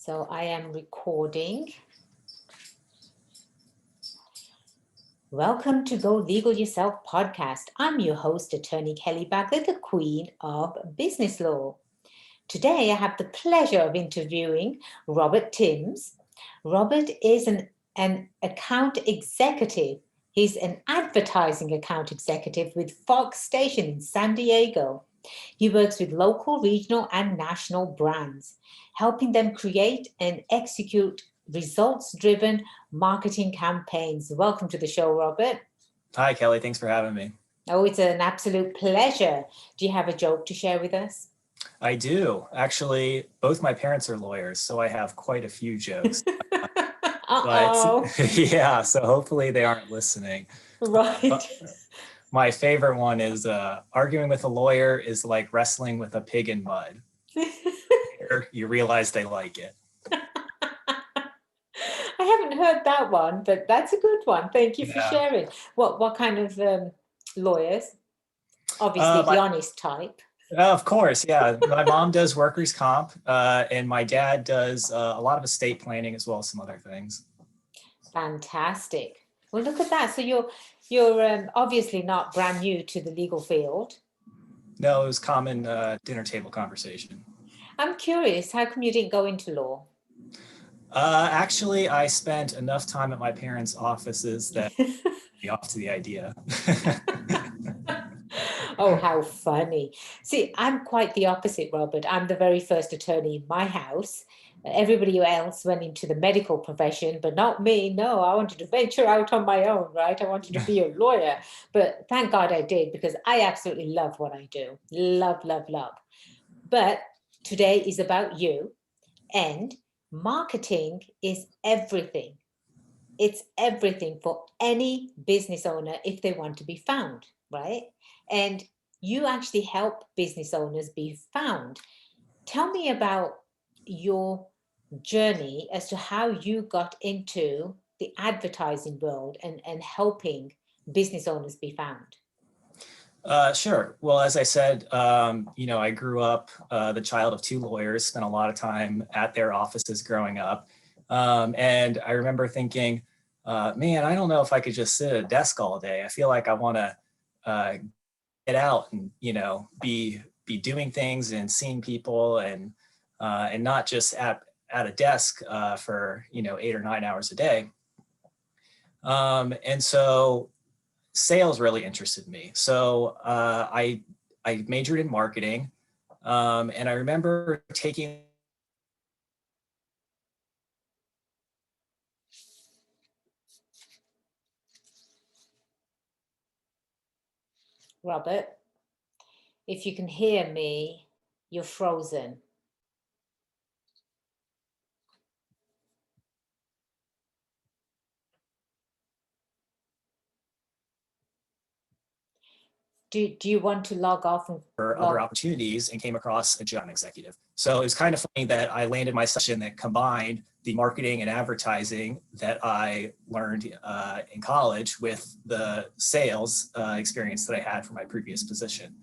So I am recording. Welcome to Go Legal Yourself podcast. I'm your host, Attorney Kelly Bagla, the Queen of Business Law. Today, I have the pleasure of interviewing Robert Timms. Robert is an account executive. He's an advertising account executive with Fox Station in San Diego. He works with local, regional, and national brands, helping them create and execute results-driven marketing campaigns. Welcome to the show, Robert. Hi, Kelly. Thanks for having me. Oh, it's an absolute pleasure. Do you have a joke to share with us? I do. Actually, both my parents are lawyers, so I have quite a few jokes. Uh-oh. But yeah, so hopefully they aren't listening. Right. My favorite one is arguing with a lawyer is like wrestling with a pig in mud. You realize they like it. I haven't heard that one, but that's a good one. Thank you for sharing. What kind of lawyers? Obviously, the honest type. Of course, yeah. My mom does workers' comp, and my dad does a lot of estate planning as well as some other things. Fantastic. Well, look at that. So you're obviously not brand new to the legal field. No, it was common dinner table conversation. I'm curious, how come you didn't go into law? Actually, I spent enough time at my parents' offices that me off to the idea. Oh, how funny. See, I'm quite the opposite, Robert. I'm the very first attorney in my house. Everybody else went into the medical profession, but not me. No, I wanted to venture out on my own, right? I wanted to be a lawyer. But thank God I did, because I absolutely love what I do. Love, love, love. But today is about you, and marketing is everything. It's everything for any business owner if they want to be found, right? And you actually help business owners be found. Tell me about your journey as to how you got into the advertising world and helping business owners be found. Sure. Well, as I said, I grew up the child of two lawyers, spent a lot of time at their offices growing up. And I remember thinking, man, I don't know if I could just sit at a desk all day. I feel like I want to get out and, be doing things and seeing people and not just at a desk for, 8 or 9 hours a day. And so sales really interested me. So I majored in marketing, and I remember taking Robert, if you can hear me, you're frozen. Do you want to log off and for other opportunities and came across a job executive. So it was kind of funny that I landed my session that combined the marketing and advertising that I learned in college with the sales experience that I had from my previous position.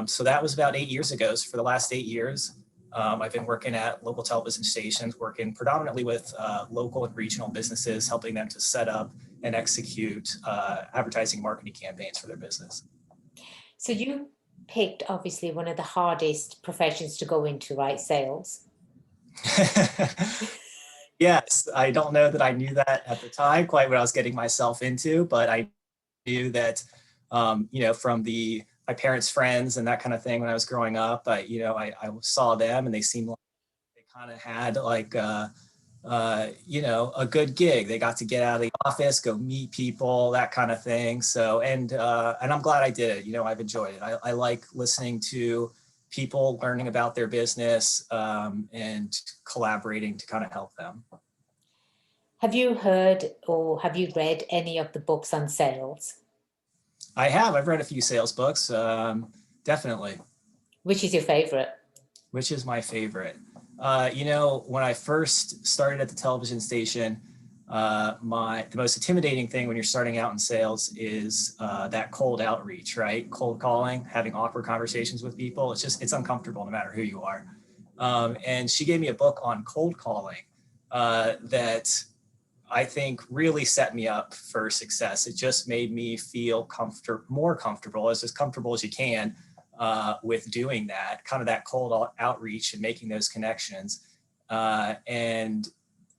So that was about 8 years ago. So for the last 8 years, I've been working at local television stations, working predominantly with local and regional businesses, helping them to set up and execute advertising marketing campaigns for their business. So you picked obviously one of the hardest professions to go into, right? Sales. Yes, I don't know that I knew that at the time, quite what I was getting myself into, but I knew that, from my parents' friends and that kind of thing when I was growing up. I saw them and they seemed like they kind of had like a good gig. They got to get out of the office, go meet people, that kind of thing. So, and I'm glad I did it. I've enjoyed it. I like listening to people, learning about their business, and collaborating to kind of help them. Have you heard or have you read any of the books on sales? I have. I've read a few sales books, definitely. Which is your favorite? Which is my favorite? When I first started at the television station, the most intimidating thing when you're starting out in sales is that cold outreach, right? Cold calling, having awkward conversations with people. It's uncomfortable no matter who you are. And she gave me a book on cold calling that I think really set me up for success. It just made me feel more comfortable, as comfortable as you can with doing that, kind of that cold outreach and making those connections. And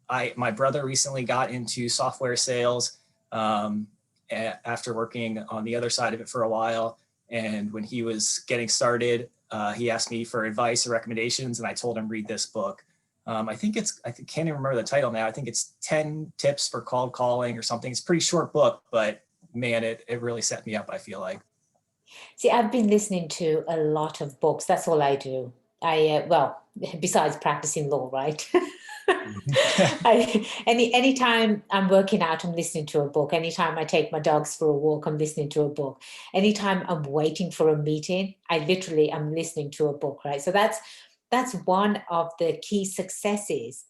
my brother recently got into software sales after working on the other side of it for a while. And when he was getting started, he asked me for advice or recommendations, and I told him read this book. I can't even remember the title now. I think it's 10 tips for cold calling or something. It's a pretty short book, but man, it really set me up, I feel like. See, I've been listening to a lot of books. That's all I do. Well, besides practicing law, right? Anytime I'm working out, I'm listening to a book. Anytime I take my dogs for a walk, I'm listening to a book. Anytime I'm waiting for a meeting, I literally am listening to a book, right? So that's one of the key successes,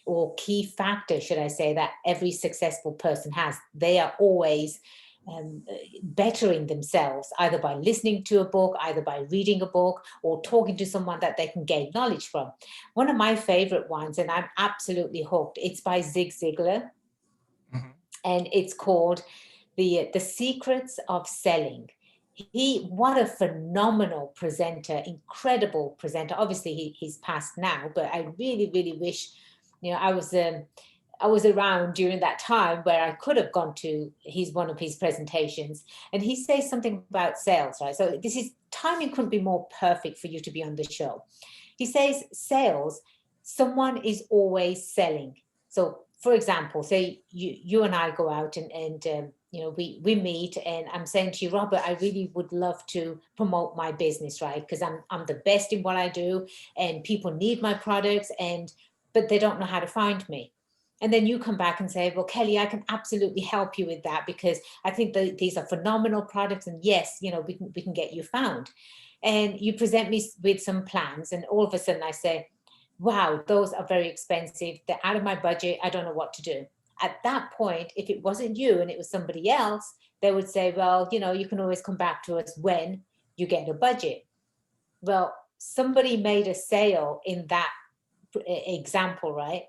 or key factors, should I say, that every successful person has. They are always bettering themselves, either by listening to a book, either by reading a book, or talking to someone that they can gain knowledge from. One of my favorite ones, and I'm absolutely hooked, it's by Zig Ziglar, Mm-hmm. and it's called the Secrets of Selling. What a phenomenal presenter, incredible presenter. Obviously he's passed now, but I really, really wish, I was around during that time where I could have gone to one of his presentations, and he says something about sales, right? So this is timing couldn't be more perfect for you to be on the show. He says sales, someone is always selling. So for example, say you and I go out and we meet, and I'm saying to you, Robert, I really would love to promote my business, right? Because I'm the best in what I do, and people need my products, but they don't know how to find me. And then you come back and say, well, Kelly, I can absolutely help you with that, because I think that these are phenomenal products, and yes, we can get you found. And you present me with some plans, and all of a sudden I say, wow, those are very expensive. They're out of my budget. I don't know what to do. At that point, if it wasn't you and it was somebody else, they would say, well, you can always come back to us when you get a budget. Well, somebody made a sale in that example, right?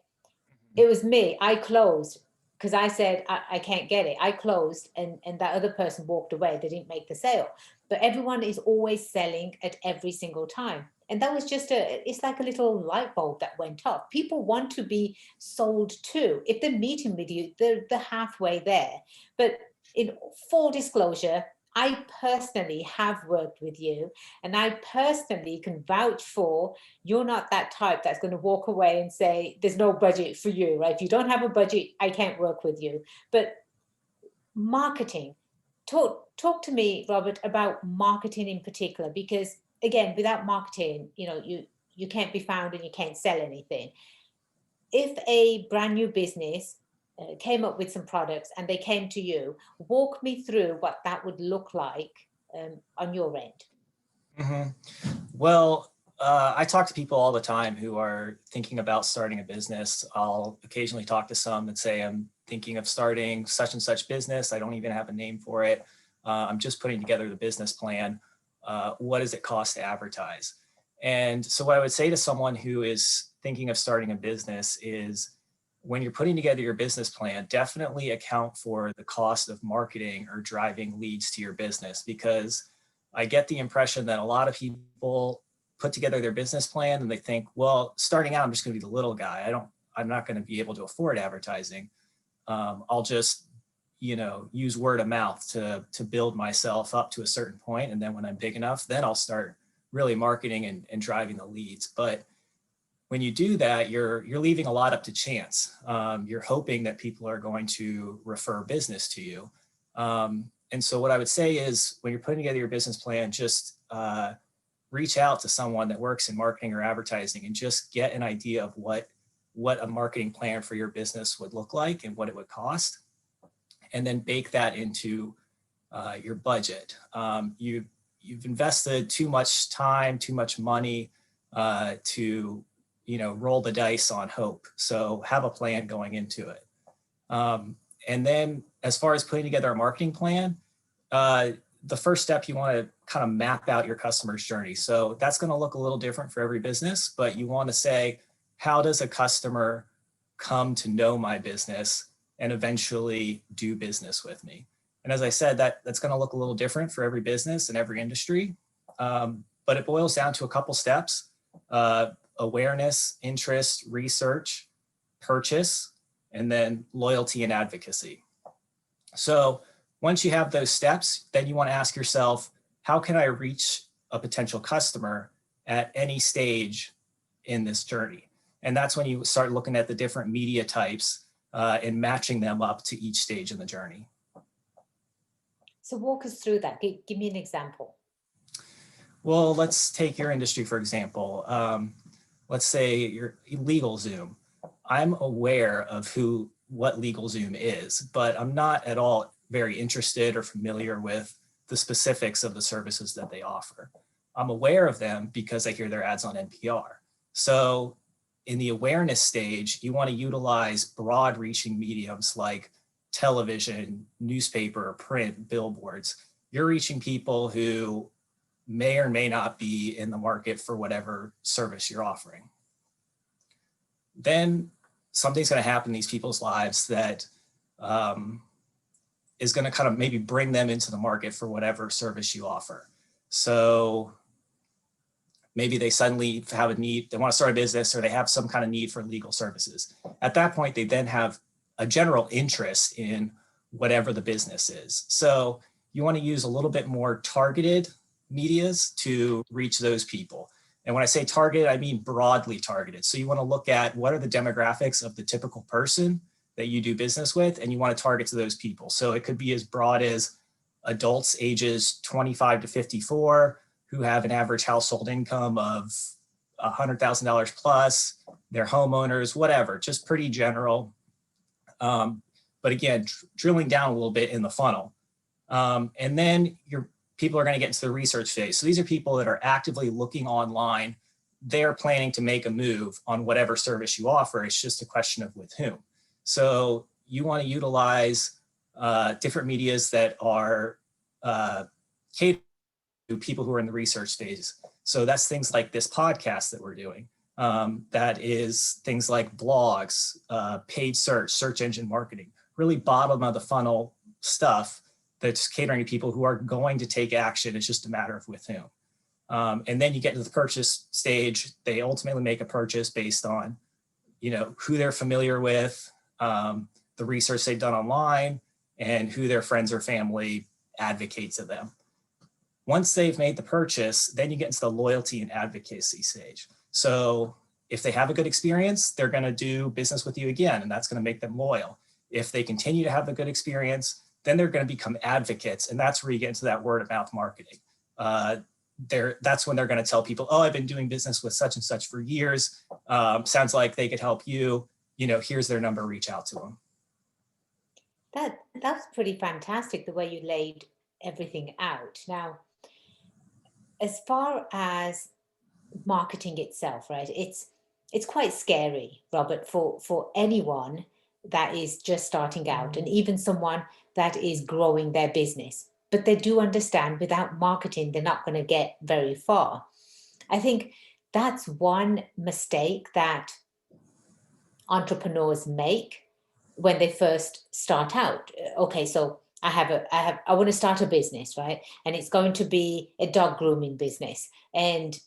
It was me. I closed because I said, I can't get it. I closed, and that other person walked away. They didn't make the sale. But everyone is always selling at every single time. And that was it's like a little light bulb that went off. People want to be sold to. If they're meeting with you, they're halfway there. But in full disclosure, I personally have worked with you, and I personally can vouch for, you're not that type that's going to walk away and say there's no budget for you, right? If you don't have a budget, I can't work with you. But marketing, talk to me, Robert, about marketing in particular, because again, without marketing, you can't be found and you can't sell anything. If a brand new business came up with some products and they came to you, walk me through what that would look like on your end. Mm-hmm. Well, I talk to people all the time who are thinking about starting a business. I'll occasionally talk to some that say, I'm thinking of starting such and such business. I don't even have a name for it. I'm just putting together the business plan. What does it cost to advertise? And so what I would say to someone who is thinking of starting a business is, when you're putting together your business plan, definitely account for the cost of marketing or driving leads to your business, because I get the impression that a lot of people put together their business plan and they think, well, starting out, I'm just going to be the little guy. I'm not going to be able to afford advertising. I'll just, use word of mouth to build myself up to a certain point. And then when I'm big enough, then I'll start really marketing and driving the leads. But when you do that, you're leaving a lot up to chance. You're hoping that people are going to refer business to you. And so what I would say is, when you're putting together your business plan, just reach out to someone that works in marketing or advertising and just get an idea of what a marketing plan for your business would look like and what it would cost, and then bake that into your budget. You've invested too much time, too much money to roll the dice on hope. So have a plan going into it. And then as far as putting together a marketing plan, the first step, you want to kind of map out your customer's journey. So that's going to look a little different for every business, but you want to say, how does a customer come to know my business and eventually do business with me? And as I said, that's going to look a little different for every business and every industry. But it boils down to a couple steps: awareness, interest, research, purchase, and then loyalty and advocacy. So once you have those steps, then you want to ask yourself, how can I reach a potential customer at any stage in this journey? And that's when you start looking at the different media types and matching them up to each stage in the journey. So walk us through that. Give me an example. Well, let's take your industry, for example. Let's say your LegalZoom. I'm aware of what LegalZoom is, but I'm not at all very interested or familiar with the specifics of the services that they offer. I'm aware of them because I hear their ads on NPR. So in the awareness stage, you want to utilize broad reaching mediums like television, newspaper, print, billboards. You're reaching people who may or may not be in the market for whatever service you're offering. Then something's going to happen in these people's lives that is going to kind of maybe bring them into the market for whatever service you offer. So maybe they suddenly have a need, they want to start a business, or they have some kind of need for legal services. At that point, they then have a general interest in whatever the business is. So you want to use a little bit more targeted medias to reach those people. And when I say targeted, I mean broadly targeted. So you want to look at what are the demographics of the typical person that you do business with, and you want to target to those people. So it could be as broad as adults ages 25 to 54 who have an average household income of $100,000 plus, they're homeowners, whatever, just pretty general. But again, drilling down a little bit in the funnel. And then your people are going to get into the research phase. So these are people that are actively looking online. They're planning to make a move on whatever service you offer. It's just a question of with whom. So you want to utilize different medias that are catered to people who are in the research phase. So that's things like this podcast that we're doing. That is things like blogs, paid search engine marketing, really bottom of the funnel stuff that's catering to people who are going to take action. It's just a matter of with whom. And then you get to the purchase stage. They ultimately make a purchase based on, who they're familiar with, the research they've done online, and who their friends or family advocates of them. Once they've made the purchase, then you get into the loyalty and advocacy stage. So if they have a good experience, they're going to do business with you again, and that's going to make them loyal. If they continue to have a good experience, then they're going to become advocates, and that's where you get into that word of mouth marketing. That's when they're going to tell people, oh, I've been doing business with such and such for years. Sounds like they could help you. Here's their number, reach out to them. That's pretty fantastic, the way you laid everything out. Now, as far as marketing itself, right, it's quite scary, Robert, for anyone that is just starting out, and even someone that is growing their business. But they do understand without marketing, they're not going to get very far. I think that's one mistake that entrepreneurs make when they first start out. Okay, so I want to start a business, right? And it's going to be a dog grooming business. And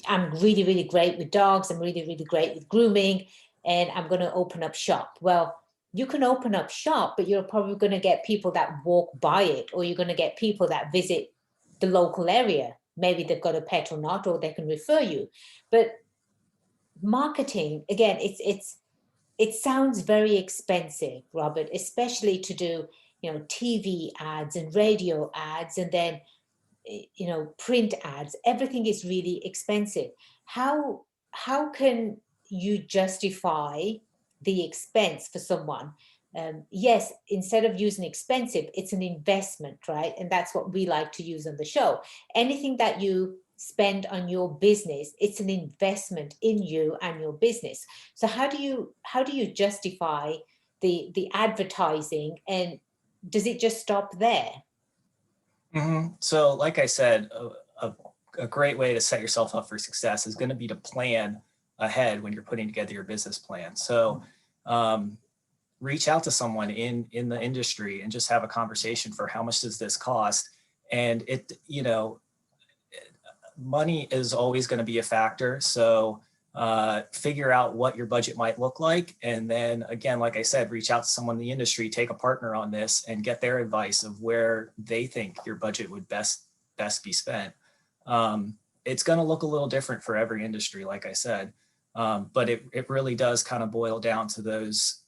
I'm really, really great with dogs. I'm really, really great with grooming. And I'm going to open up shop. Well, you can open up shop, but you're probably going to get people that walk by it, or you're going to get people that visit the local area. Maybe they've got a pet or not, or they can refer you. But marketing, again, it sounds very expensive, Robert, especially to do, TV ads and radio ads, and then, print ads. Everything is really expensive. How can you justify the expense for someone? Yes, instead of using expensive, it's an investment, right? And that's what we like to use on the show. Anything that you spend on your business, it's an investment in you and your business. So how do you justify the advertising, and does it just stop there? So, like I said, a great way to set yourself up for success is going to be to plan ahead when you're putting together your business plan. So, um, reach out to someone in the industry and just have a conversation for how much does this cost. And money is always going to be a factor. So figure out what your budget might look like. And then again, like I said, reach out to someone in the industry, take a partner on this and get their advice of where they think your budget would best be spent. It's going to look a little different for every industry, like I said. But it really does kind of boil down to those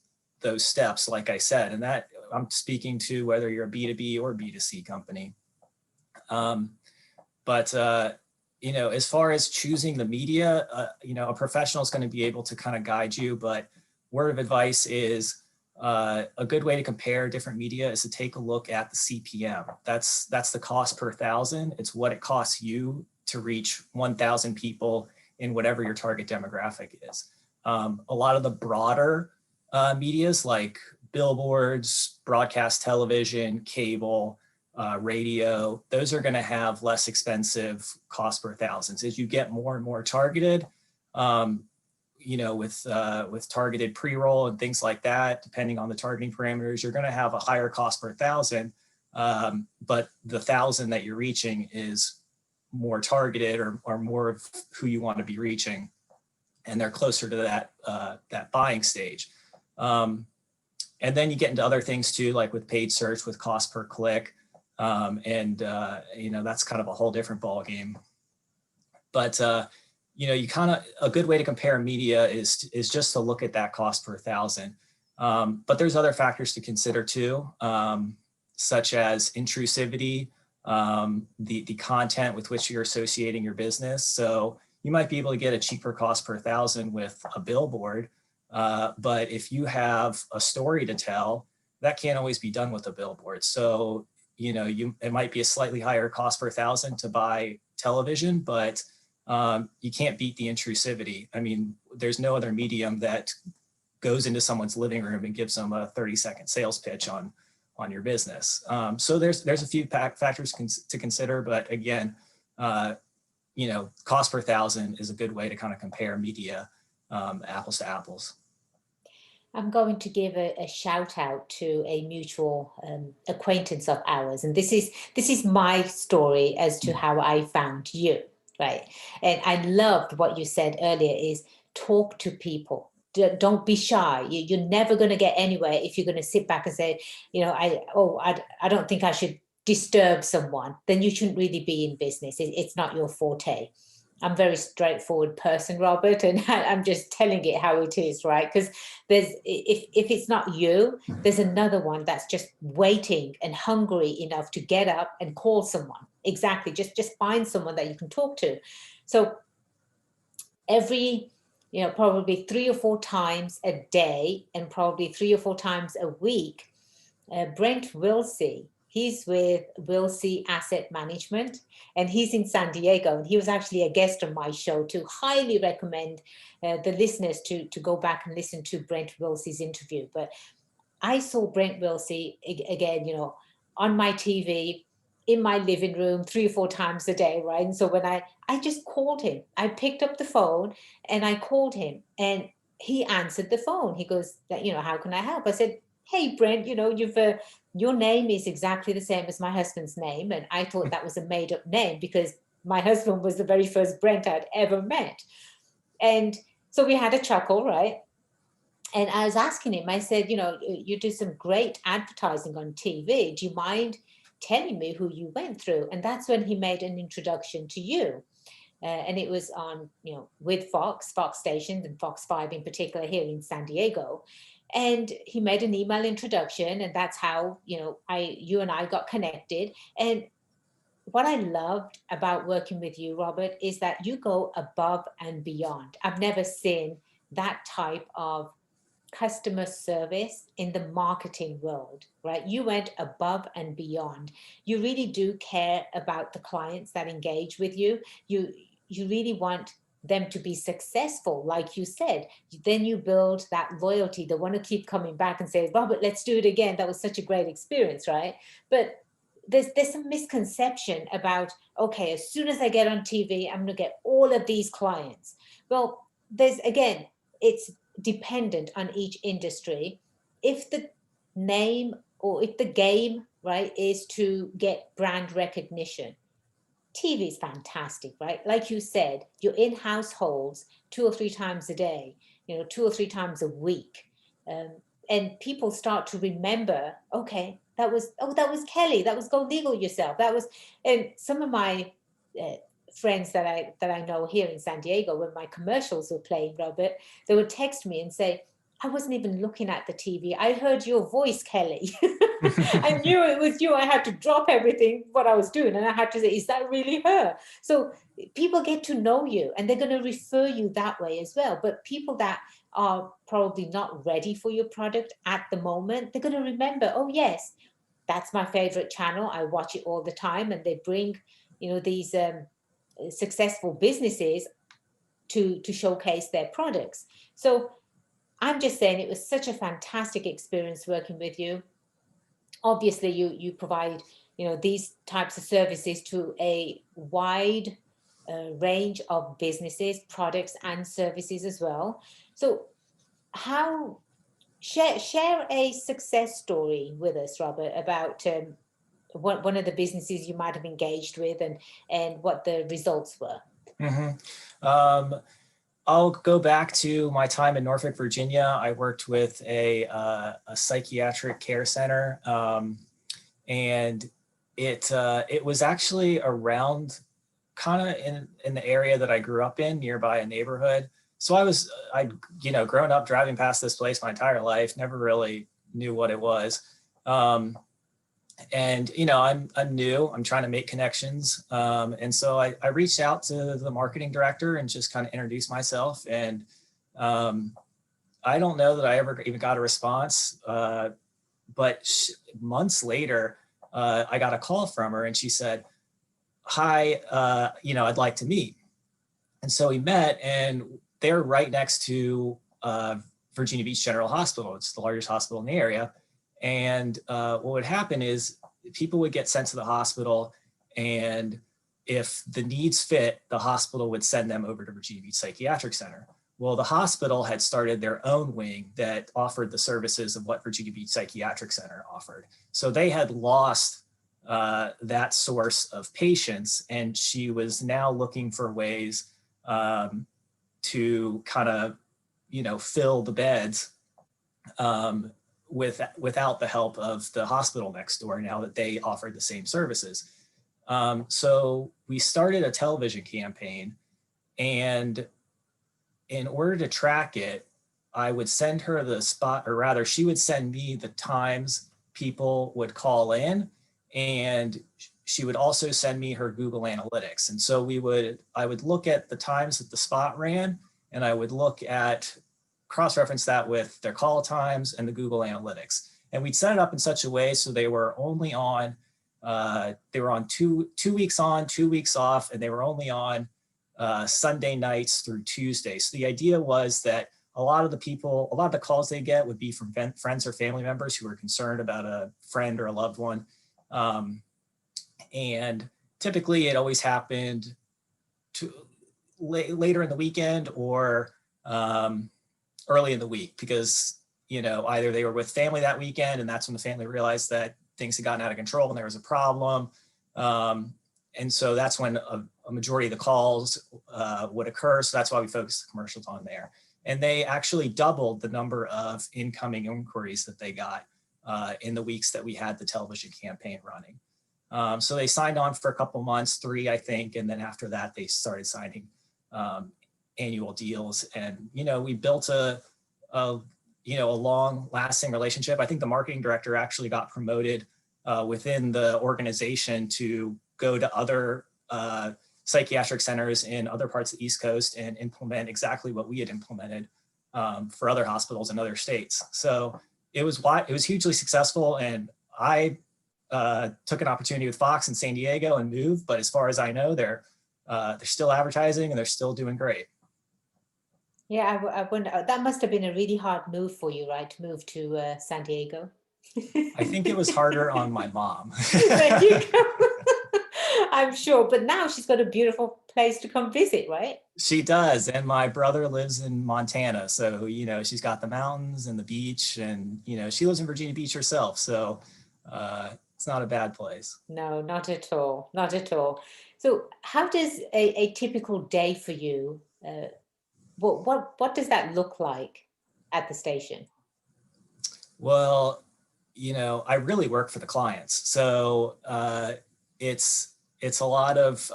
steps, like I said, and that I'm speaking to whether you're a B2B or B2C company. But as far as choosing the media, a professional is going to be able to kind of guide you. But word of advice is a good way to compare different media is to take a look at the CPM. That's the cost per thousand. It's what it costs you to reach 1,000 people in whatever your target demographic is. A lot of the broader medias like billboards, broadcast television, cable, radio, those are going to have less expensive cost per thousands. As you get more and more targeted, with targeted pre-roll and things like that, depending on the targeting parameters, you're going to have a higher cost per thousand. But the 1,000 that you're reaching is more targeted or more of who you want to be reaching, and they're closer to that buying stage. And then you get into other things too, like with paid search, with cost per click. That's kind of a whole different ball game. But a good way to compare media is just to look at that cost per thousand. But there's other factors to consider too, such as intrusivity, the content with which you're associating your business. So you might be able to get a cheaper cost per thousand with a billboard, but if you have a story to tell, that can't always be done with a billboard. So it might be a slightly higher cost per thousand to buy television, but you can't beat the intrusivity. I mean, there's no other medium that goes into someone's living room and gives them a 30-second sales pitch on your business. So there's a few factors to consider, but again, cost per thousand is a good way to kind of compare media, apples to apples. I'm going to give a shout out to a mutual acquaintance of ours, and this is my story as to how I found you, right? And I loved what you said earlier: is talk to people. Don't be shy. You're never going to get anywhere if you're going to sit back and say, I don't think I should disturb someone. Then you shouldn't really be in business. It's not your forte. I'm a very straightforward person, Robert, and I'm just telling it how it is, right? Because if it's not you, there's another one that's just waiting and hungry enough to get up and call someone. Exactly. Just find someone that you can talk to. So every, probably 3 or 4 times a day and probably 3 or 4 times a week, Brent Wilsey, he's with Wilsey Asset Management, and he's in San Diego. And he was actually a guest on my show too. Highly recommend the listeners to go back and listen to Brent Wilsey's interview. But I saw Brent Wilsey again, on my TV, in my living room 3 or 4 times a day, right? And so when I just called him, I picked up the phone and I called him, and he answered the phone. He goes, how can I help? I said, hey, Brent, your name is exactly the same as my husband's name. And I thought that was a made up name because my husband was the very first Brent I'd ever met. And so we had a chuckle, right? And I was asking him, I said, you do some great advertising on TV. Do you mind telling me who you went through? And that's when he made an introduction to you. And it was on, with Fox stations and Fox 5 in particular here in San Diego. And he made an email introduction, and that's how, you and I got connected. And what I loved about working with you, Robert, is that you go above and beyond. I've never seen that type of customer service in the marketing world, right? You went above and beyond. You really do care about the clients that engage with you. You really want them to be successful, like you said. Then you build that loyalty. They want to keep coming back and say, Robert, let's do it again. That was such a great experience, right? But there's some misconception about, okay, as soon as I get on TV, I'm going to get all of these clients. Well, there's, again, it's dependent on each industry. If the name, or if the game, right, is to get brand recognition, TV is fantastic, right? Like you said, you're in households 2 or 3 times a day, 2 or 3 times a week. Um, and people start to remember, okay, that was Kelly, that was Go Legal Yourself. That was, and some of my uh, friends that I know here in San Diego, when my commercials were playing, Robert, they would text me and say, I wasn't even looking at the TV. I heard your voice, Kelly. I knew it was you. I had to drop everything, what I was doing, and I had to say, is that really her? So people get to know you, and they're going to refer you that way as well. But people that are probably not ready for your product at the moment, they're going to remember, oh, yes, that's my favorite channel. I watch it all the time. And they bring, these successful businesses to showcase their products. So I'm just saying, it was such a fantastic experience working with you. Obviously, you provide, these types of services to a wide range of businesses, products, and services as well. So how, share a success story with us, Robert, about one of the businesses you might have engaged with, and what the results were. Mm-hmm. I'll go back to my time in Norfolk, Virginia. I worked with a psychiatric care center, and it was actually around, kind of in the area that I grew up in, nearby a neighborhood. So I'd grown up driving past this place my entire life, never really knew what it was. And I'm new, I'm trying to make connections, and so I reached out to the marketing director and just kind of introduced myself. And I don't know that I ever even got a response, but months later, I got a call from her, and she said, hi, I'd like to meet. And so we met, and they're right next to Virginia Beach General Hospital. It's the largest hospital in the area. And what would happen is people would get sent to the hospital, and if the needs fit, the hospital would send them over to Virginia Beach Psychiatric Center. Well, the hospital had started their own wing that offered the services of what Virginia Beach Psychiatric Center offered. So they had lost that source of patients, and she was now looking for ways to kind of, fill the beds without the help of the hospital next door, now that they offered the same services. So we started a television campaign, and in order to track it, I would send her the spot, or rather she would send me the times people would call in, and she would also send me her Google Analytics. And so I would look at the times that the spot ran, and I would look at, cross-reference that with their call times and the Google Analytics. And we'd set it up in such a way so they were only on, they were on 2 weeks on, 2 weeks off, and they were only on Sunday nights through Tuesday. So the idea was that a lot of the calls they get would be from friends or family members who were concerned about a friend or a loved one. And typically it always happened later in the weekend, or early in the week, because either they were with family that weekend, and that's when the family realized that things had gotten out of control and there was a problem. And so that's when a majority of the calls would occur. So that's why we focused the commercials on there. And they actually doubled the number of incoming inquiries that they got in the weeks that we had the television campaign running. So they signed on for a couple months, 3, I think. And then after that, they started signing annual deals. And, we built a long lasting relationship. I think the marketing director actually got promoted within the organization to go to other psychiatric centers in other parts of the East Coast and implement exactly what we had implemented for other hospitals in other states. So it was hugely successful. And I took an opportunity with Fox in San Diego and moved. But as far as I know, they're still advertising, and they're still doing great. Yeah, I wonder, that must have been a really hard move for you, right? To move to San Diego. I think it was harder on my mom. There you go. I'm sure. But now she's got a beautiful place to come visit, right? She does. And my brother lives in Montana. So, you know, she's got the mountains and the beach, and, you know, she lives in Virginia Beach herself. So it's not a bad place. No, not at all. Not at all. So how does a typical day for you, what does that look like at the station? Well, you know, I really work for the clients. So it's a lot of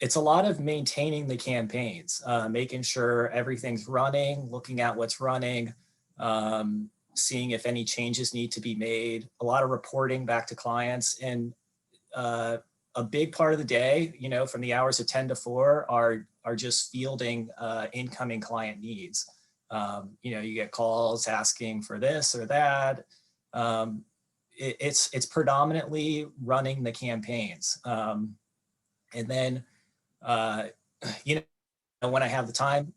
it's a lot of maintaining the campaigns, making sure everything's running, looking at what's running, seeing if any changes need to be made, a lot of reporting back to clients. And uh, a big part of the day, you know, from the hours of 10 to 4 are just fielding incoming client needs. You know, you get calls asking for this or that. Um, it's predominantly running the campaigns. And then, uh, you know, when I have the time,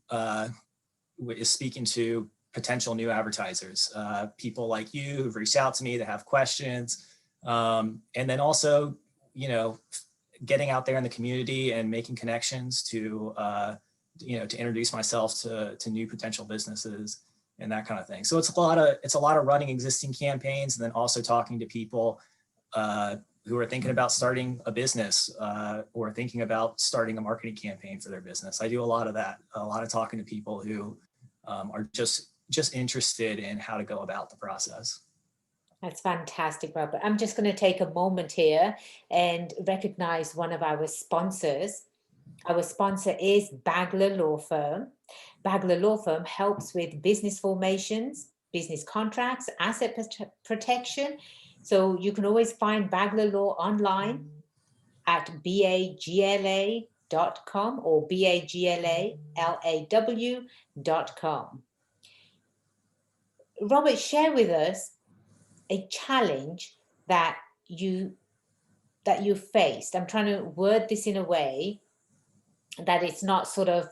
is speaking to potential new advertisers, people like you who've reached out to me that have questions. And then also, you know, getting out there in the community and making connections to, you know, to introduce myself to new potential businesses and that kind of thing. So it's a lot of running existing campaigns, and then also talking to people who are thinking about starting a business or thinking about starting a marketing campaign for their business. I do a lot of that, a lot of talking to people who are just interested in how to go about the process. That's fantastic, Robert. I'm just going to take a moment here and recognize one of our sponsors. Our sponsor is Bagla Law Firm. Bagla Law Firm helps with business formations, business contracts, asset protection. So you can always find Bagla Law online at bagla.com or baglaw.com. Robert, share with us a challenge that you faced. I'm trying to word this in a way that it's not sort of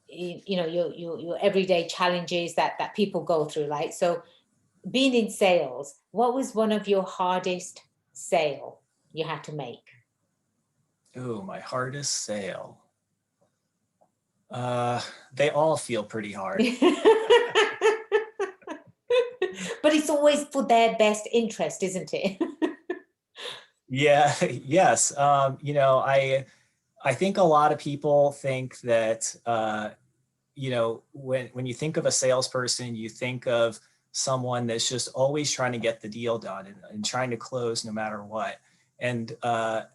you know your everyday challenges that people go through, right? So being in sales, what was one of your hardest sale you had to make? Oh, my hardest sale. They all feel pretty hard. But it's always for their best interest, isn't it? Yeah, yes. You know, I think a lot of people think that you know, when you think of a salesperson, you think of someone that's just always trying to get the deal done and trying to close no matter what. And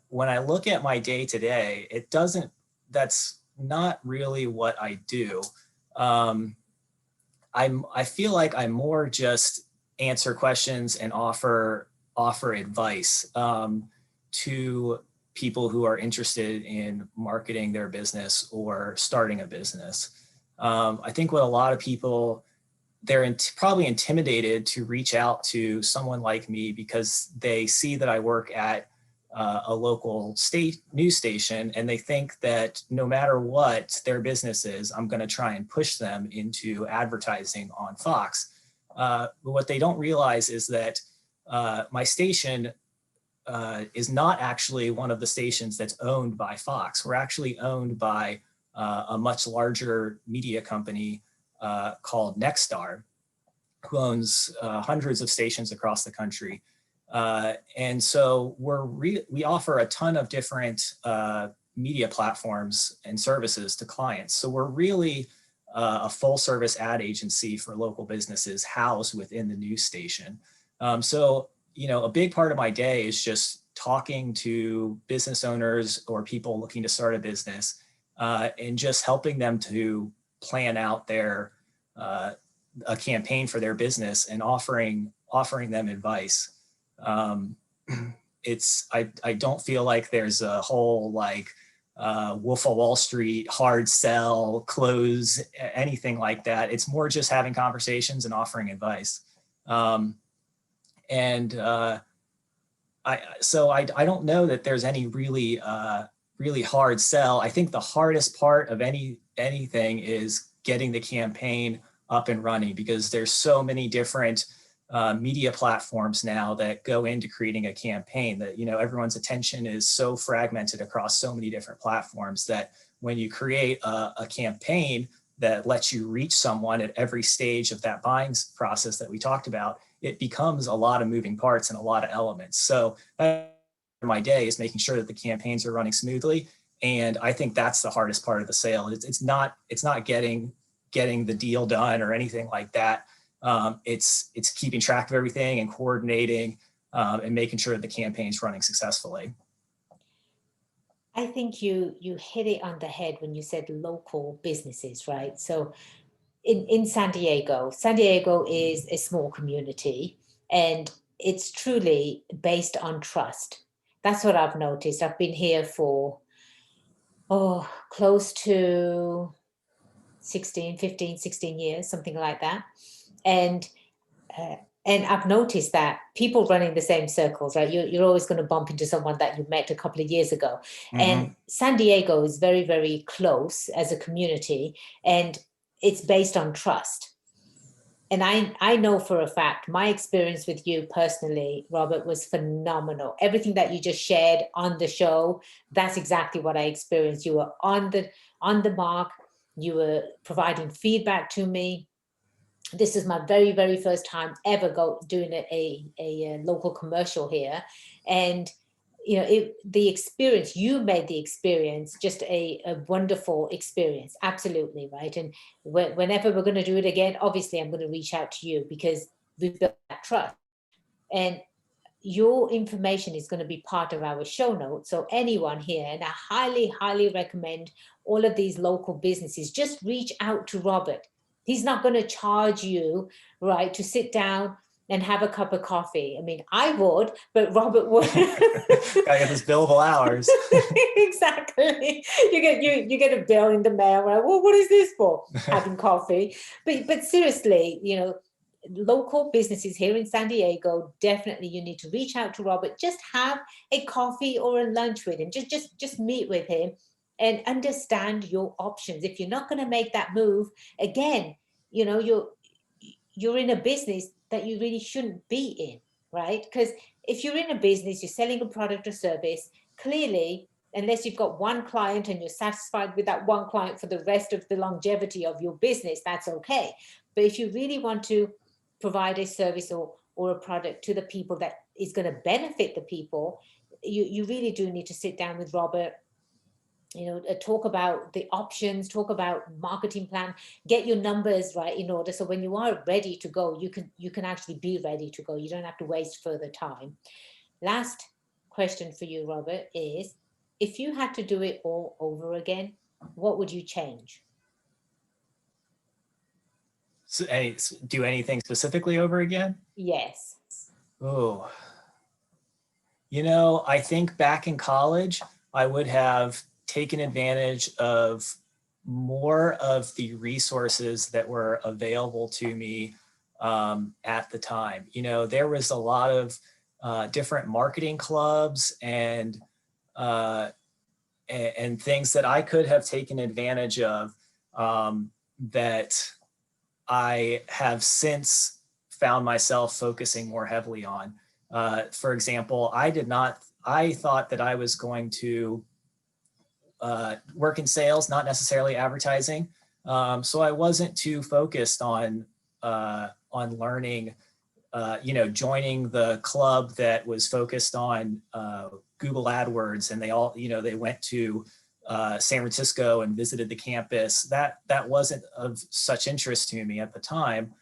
when I look at my day to day, it doesn't. That's not really what I do. Um, I feel like I more just answer questions and offer advice to people who are interested in marketing their business or starting a business. I think what a lot of people, they're probably intimidated to reach out to someone like me because they see that I work at a local state news station, and they think that no matter what their business is, I'm going to try and push them into advertising on Fox. But what they don't realize is that my station is not actually one of the stations that's owned by Fox. We're actually owned by a much larger media company called Nexstar, who owns hundreds of stations across the country. And so we offer a ton of different media platforms and services to clients. So we're really a full service ad agency for local businesses housed within the news station. So, you know, a big part of my day is just talking to business owners or people looking to start a business and just helping them to plan out their a campaign for their business and offering them advice. I don't feel like there's a whole like Wolf of Wall Street, hard sell, close, anything like that. It's more just having conversations and offering advice. And I don't know that there's any really really hard sell. I think the hardest part of anything is getting the campaign up and running, because there's so many different media platforms now that go into creating a campaign. That, you know, everyone's attention is so fragmented across so many different platforms that when you create a campaign that lets you reach someone at every stage of that buying process that we talked about, it becomes a lot of moving parts and a lot of elements. So my day is making sure that the campaigns are running smoothly. And I think that's the hardest part of the sale. It's not getting the deal done or anything like that. It's keeping track of everything and coordinating and making sure that the campaign's running successfully. I think you hit it on the head when you said local businesses, right? So in San Diego is a small community, and it's truly based on trust. That's what I've noticed. I've been here for, close to 16 years, something like that. And uh, and I've noticed that people run in the same circles, right? You're always going to bump into someone that you met a couple of years ago. Mm-hmm. And San Diego is very, very close as a community, and it's based on trust. And I know for a fact, my experience with you personally, Robert, was phenomenal. Everything that you just shared on the show, that's exactly what I experienced. You were on the mark. You were providing feedback to me. This is my very, very first time ever doing a local commercial here. And you know, the experience, you made the experience just a wonderful experience. Absolutely, right? And whenever we're going to do it again, obviously I'm going to reach out to you because we've built that trust. And your information is going to be part of our show notes. So anyone here, and I highly, highly recommend all of these local businesses, just reach out to Robert. He's not going to charge you, right, to sit down and have a cup of coffee. I mean, I would, but Robert would. I get this billable hours. Exactly. You get a bill in the mail, right? Well, what is this for? Having coffee. But seriously, you know, local businesses here in San Diego, definitely you need to reach out to Robert. Just have a coffee or a lunch with him. Just meet with him and understand your options. If you're not going to make that move, again, you know, you're in a business that you really shouldn't be in, right? Because if you're in a business, you're selling a product or service, clearly, unless you've got one client and you're satisfied with that one client for the rest of the longevity of your business, that's okay. But if you really want to provide a service or a product to the people that is going to benefit the people, you really do need to sit down with Robert, you know, talk about the options, talk about marketing plan, get your numbers right in order, so when you are ready to go, you can actually be ready to go. You don't have to waste further time. Last question for you, Robert, is if you had to do it all over again, what would you change? So, do anything specifically over again? Yes. Oh, you know, I think back in college, I would have taken advantage of more of the resources that were available to me at the time. You know, there was a lot of different marketing clubs uh, and things that I could have taken advantage of that I have since found myself focusing more heavily on. For example, I thought that I was going to work in sales, not necessarily advertising. So I wasn't too focused on learning, you know, joining the club that was focused on Google AdWords, and they all, you know, they went to San Francisco and visited the campus. That wasn't of such interest to me at the time.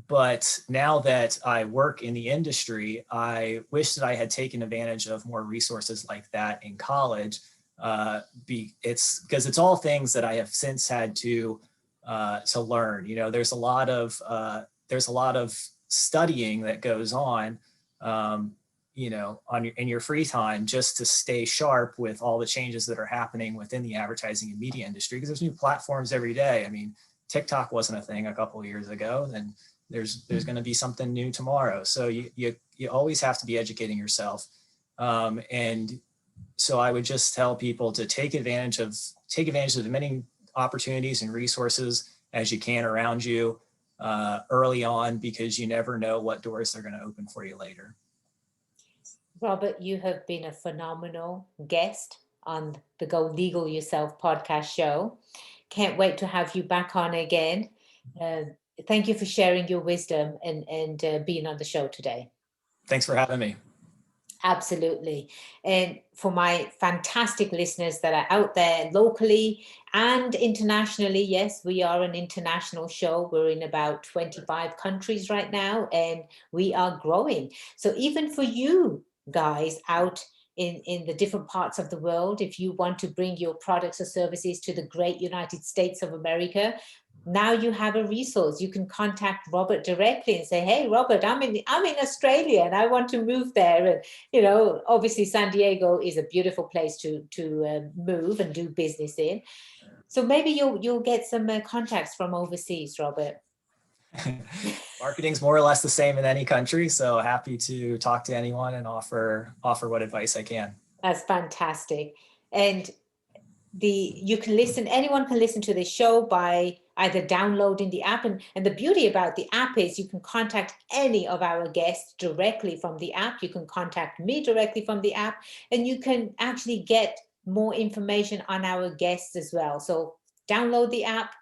But now that I work in the industry, I wish that I had taken advantage of more resources like that in college. It's because it's all things that I have since had to learn. You know, there's a lot of studying that goes on, you know, in your free time, just to stay sharp with all the changes that are happening within the advertising and media industry. Because there's new platforms every day. I mean, TikTok wasn't a thing a couple of years ago, and there's going to be something new tomorrow. So you always have to be educating yourself. And so I would just tell people to take advantage of as many opportunities and resources as you can around you. early on, because you never know what doors they're going to open for you later. Robert, you have been a phenomenal guest on the Go Legal Yourself podcast show. Can't wait to have you back on again. Uh, Thank you for sharing your wisdom and being on the show today. Thanks for having me. Absolutely. And for my fantastic listeners that are out there locally and internationally, yes, we are an international show. We're in about 25 countries right now, and we are growing. So even for you guys out in the different parts of the world, if you want to bring your products or services to the great United States of America, now you have a resource. You can contact Robert directly and say, "Hey, Robert, I'm in Australia and I want to move there." And obviously San Diego is a beautiful place to move and do business in. So maybe you'll get some contacts from overseas, Robert. Marketing's more or less the same in any country, so happy to talk to anyone and offer what advice I can. That's fantastic. And anyone can listen to this show by either downloading the app, and the beauty about the app is you can contact any of our guests directly from the app. You can contact me directly from the app, and you can actually get more information on our guests as well. So download the app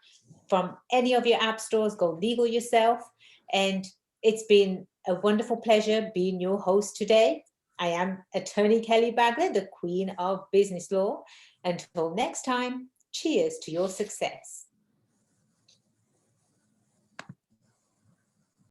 from any of your app stores. Go legal yourself. And it's been a wonderful pleasure being your host today. I am attorney Kelly Bagla, the queen of business law. Until next time, cheers to your success.